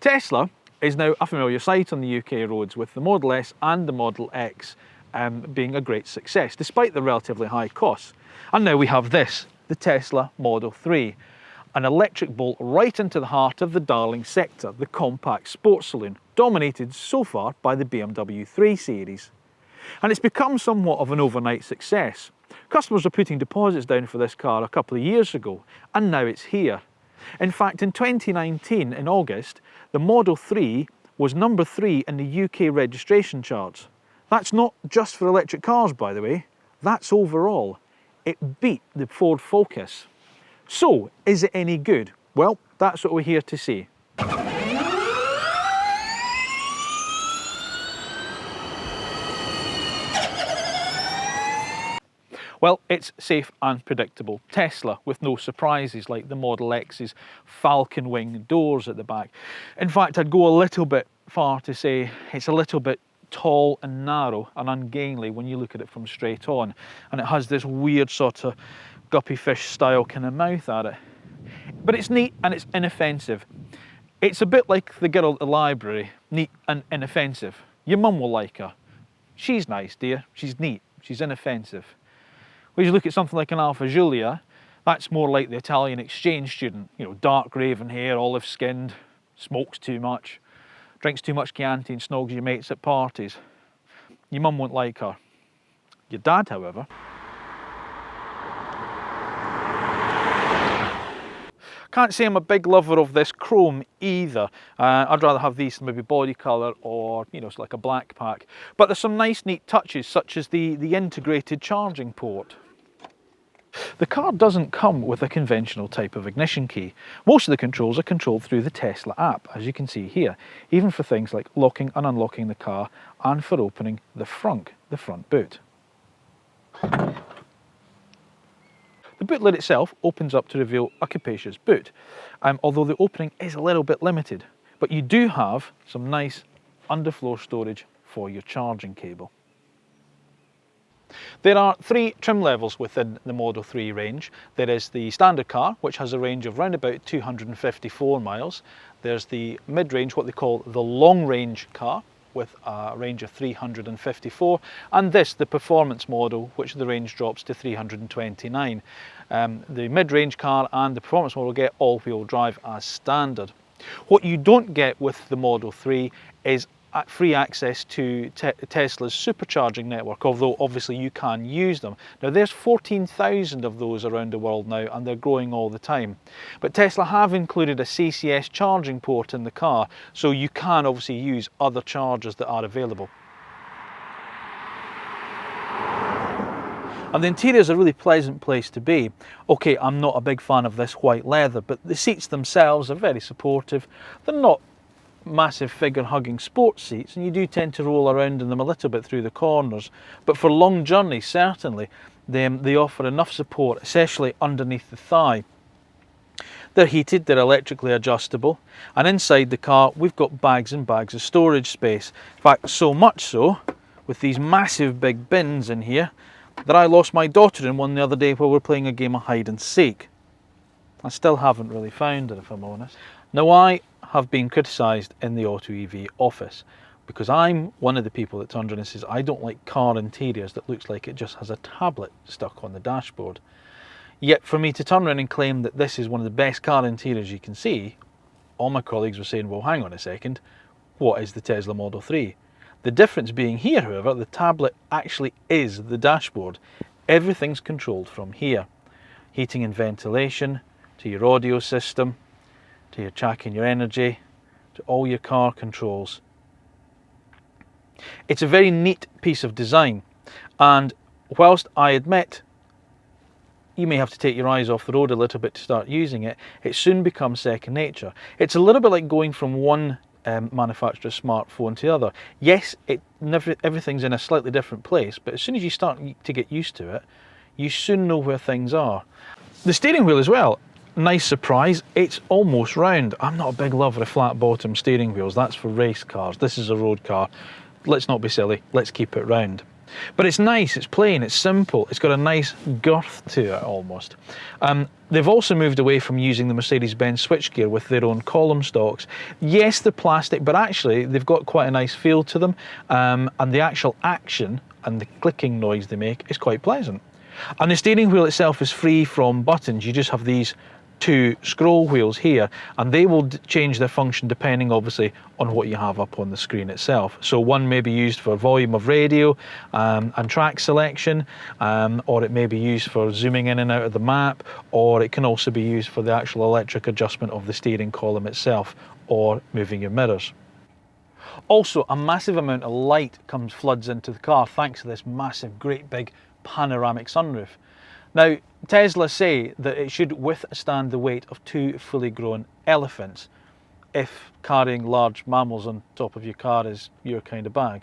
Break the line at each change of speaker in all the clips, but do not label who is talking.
Tesla is now a familiar sight on the UK roads, with the Model S and the Model X being a great success, despite the relatively high costs. And now we have this, the Tesla Model 3, an electric bolt right into the heart of the darling sector, the compact sports saloon, dominated so far by the BMW 3 Series. And it's become somewhat of an overnight success. Customers were putting deposits down for this car a couple of years ago, and now it's here. In fact, in 2019, in August, the Model 3 was number 3 in the UK registration charts. That's not just for electric cars, by the way, that's overall. It beat the Ford Focus. So, is it any good? Well, that's what we're here to see. Well, it's safe and predictable. Tesla, with no surprises like the Model X's falcon wing doors at the back. In fact, I'd go a little bit far to say it's a little bit tall and narrow and ungainly when you look at it from straight on. And it has this weird sort of guppy fish style kind of mouth at it. But it's neat and it's inoffensive. It's a bit like the girl at the library, neat and inoffensive. Your mum will like her. She's nice, dear. She's neat. She's inoffensive. When you look at something like an Alfa Giulia, that's more like the Italian exchange student. You know, dark raven hair, olive skinned, smokes too much, drinks too much Chianti and snogs your mates at parties. Your mum won't like her. Your dad, however, can't say I'm a big lover of this chrome either. I'd rather have these maybe body colour or, you know, it's like a black pack. But there's some nice neat touches, such as the integrated charging port. The car doesn't come with a conventional type of ignition key. Most of the controls are controlled through the Tesla app, as you can see here, even for things like locking and unlocking the car and for opening the front boot. The boot lid itself opens up to reveal a capacious boot, although the opening is a little bit limited. But you do have some nice underfloor storage for your charging cable. There are 3 trim levels within the Model 3 range. There is the standard car, which has a range of around about 254 miles. There's the mid-range, what they call the long-range car, with a range of 354, and this, the performance model, which the range drops to 329. The mid-range car and the performance model get all-wheel drive as standard. What you don't get with the Model 3 is free access to Tesla's supercharging network, although obviously you can use them. Now there's 14,000 of those around the world now, and they're growing all the time. But Tesla have included a CCS charging port in the car, so you can obviously use other chargers that are available. And the interior is a really pleasant place to be. Okay, I'm not a big fan of this white leather, but the seats themselves are very supportive. They're not massive figure-hugging sports seats, and you do tend to roll around in them a little bit through the corners, but for long journeys certainly they offer enough support, especially underneath the thigh. They're heated, they're electrically adjustable, and inside the car we've got bags and bags of storage space. In fact, so much so, with these massive big bins in here, that I lost my daughter in one the other day while we were playing a game of hide and seek. I still haven't really found it, if I'm honest. Now, I have been criticised in the AutoEV office because I'm one of the people that turns around and says I don't like car interiors that looks like it just has a tablet stuck on the dashboard. Yet for me to turn around and claim that this is one of the best car interiors you can see, all my colleagues were saying, well, hang on a second, what is the Tesla Model 3? The difference being here, however, the tablet actually is the dashboard. Everything's controlled from here. Heating and ventilation, to your audio system, to your tracking your energy, to all your car controls. It's a very neat piece of design, and whilst I admit you may have to take your eyes off the road a little bit to start using it, it soon becomes second nature. It's a little bit like going from one manufacturer's smartphone to the other. Yes, everything's in a slightly different place, but as soon as you start to get used to it, you soon know where things are. The steering wheel as well, nice surprise, it's almost round. I'm not a big lover of flat bottom steering wheels, that's for race cars. This is a road car. Let's not be silly, let's keep it round. But it's nice, it's plain, it's simple, it's got a nice girth to it almost. They've also moved away from using the Mercedes-Benz switchgear with their own column stocks. Yes, they're plastic, but actually they've got quite a nice feel to them, and the actual action and the clicking noise they make is quite pleasant. And the steering wheel itself is free from buttons. You just have these two scroll wheels here, and they will change their function depending obviously on what you have up on the screen itself. So one may be used for volume of radio and track selection, or it may be used for zooming in and out of the map, or it can also be used for the actual electric adjustment of the steering column itself, or moving your mirrors. Also, a massive amount of light floods into the car thanks to this massive, great big panoramic sunroof. Now, Tesla say that it should withstand the weight of 2 fully grown elephants if carrying large mammals on top of your car is your kind of bag.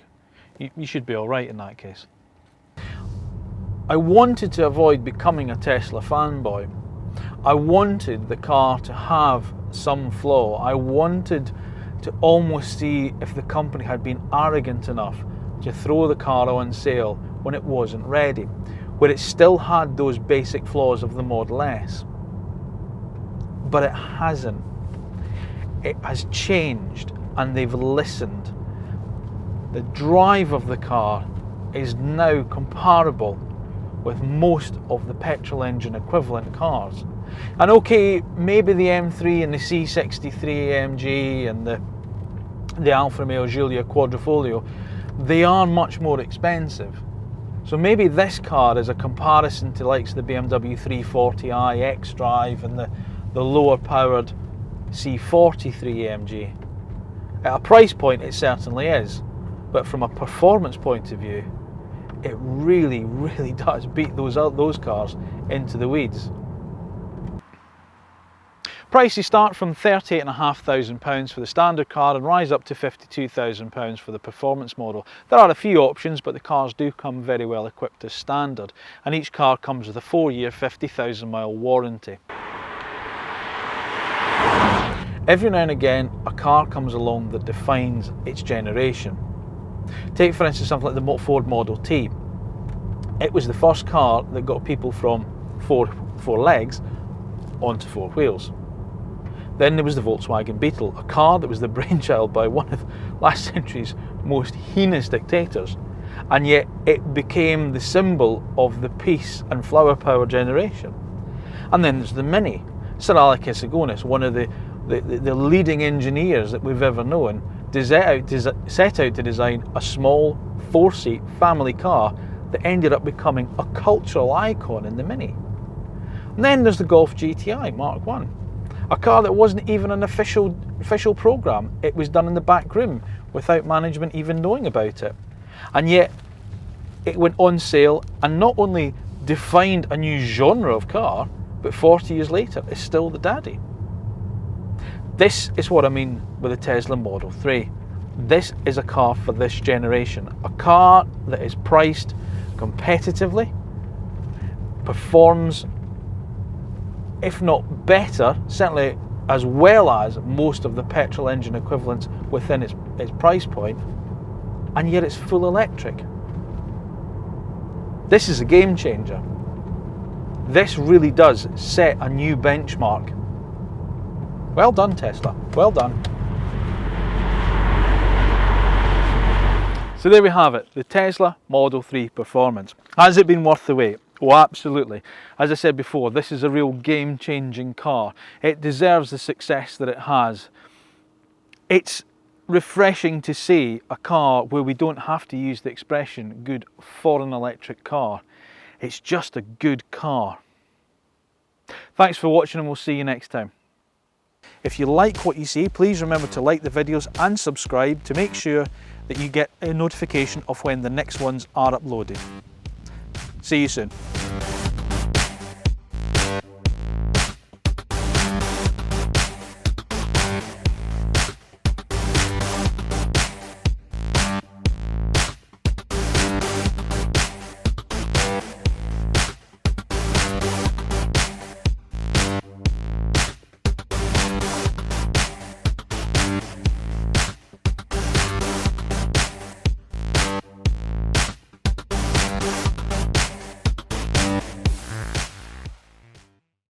You should be all right in that case. I wanted to avoid becoming a Tesla fanboy. I wanted the car to have some flaw. I wanted to almost see if the company had been arrogant enough to throw the car on sale when it wasn't ready, where it still had those basic flaws of the Model S. But it hasn't. It has changed, and they've listened. The drive of the car is now comparable with most of the petrol engine equivalent cars. And okay, maybe the M3 and the C63 AMG and the Alfa Romeo Giulia Quadrifoglio, they are much more expensive. So maybe this car is a comparison to likes the BMW 340i X-Drive and the lower powered C43 AMG. At a price point it certainly is, but from a performance point of view, it really, really does beat those cars into the weeds. Prices start from £38,500 for the standard car and rise up to £52,000 for the performance model. There are a few options, but the cars do come very well equipped as standard, and each car comes with a 4-year 50,000 mile warranty. Every now and again a car comes along that defines its generation. Take for instance something like the Ford Model T. It was the first car that got people from four legs onto 4 wheels. Then there was the Volkswagen Beetle, a car that was the brainchild by one of last century's most heinous dictators, and yet it became the symbol of the peace and flower power generation. And then there's the Mini. Sir Alec Isagonis, one of the leading engineers that we've ever known, set out to design a small 4-seat family car that ended up becoming a cultural icon in the Mini. And then there's the Golf GTI Mark 1. A car that wasn't even an official program. It was done in the back room without management even knowing about it. And yet it went on sale and not only defined a new genre of car, but 40 years later is still the daddy. This is what I mean with the Tesla Model 3. This is a car for this generation. A car that is priced competitively, performs if not better, certainly as well as most of the petrol engine equivalents within its price point, and yet it's full electric. This is a game changer. This really does set a new benchmark. Well done, Tesla. Well done. So there we have it, the Tesla Model 3 Performance. Has it been worth the wait? Oh, absolutely. As I said before, this is a real game-changing car. It deserves the success that it has. It's refreshing to see a car where we don't have to use the expression good for an electric car. It's just a good car. Thanks for watching, and we'll see you next time. If you like what you see, please remember to like the videos and subscribe to make sure that you get a notification of when the next ones are uploaded. See you soon.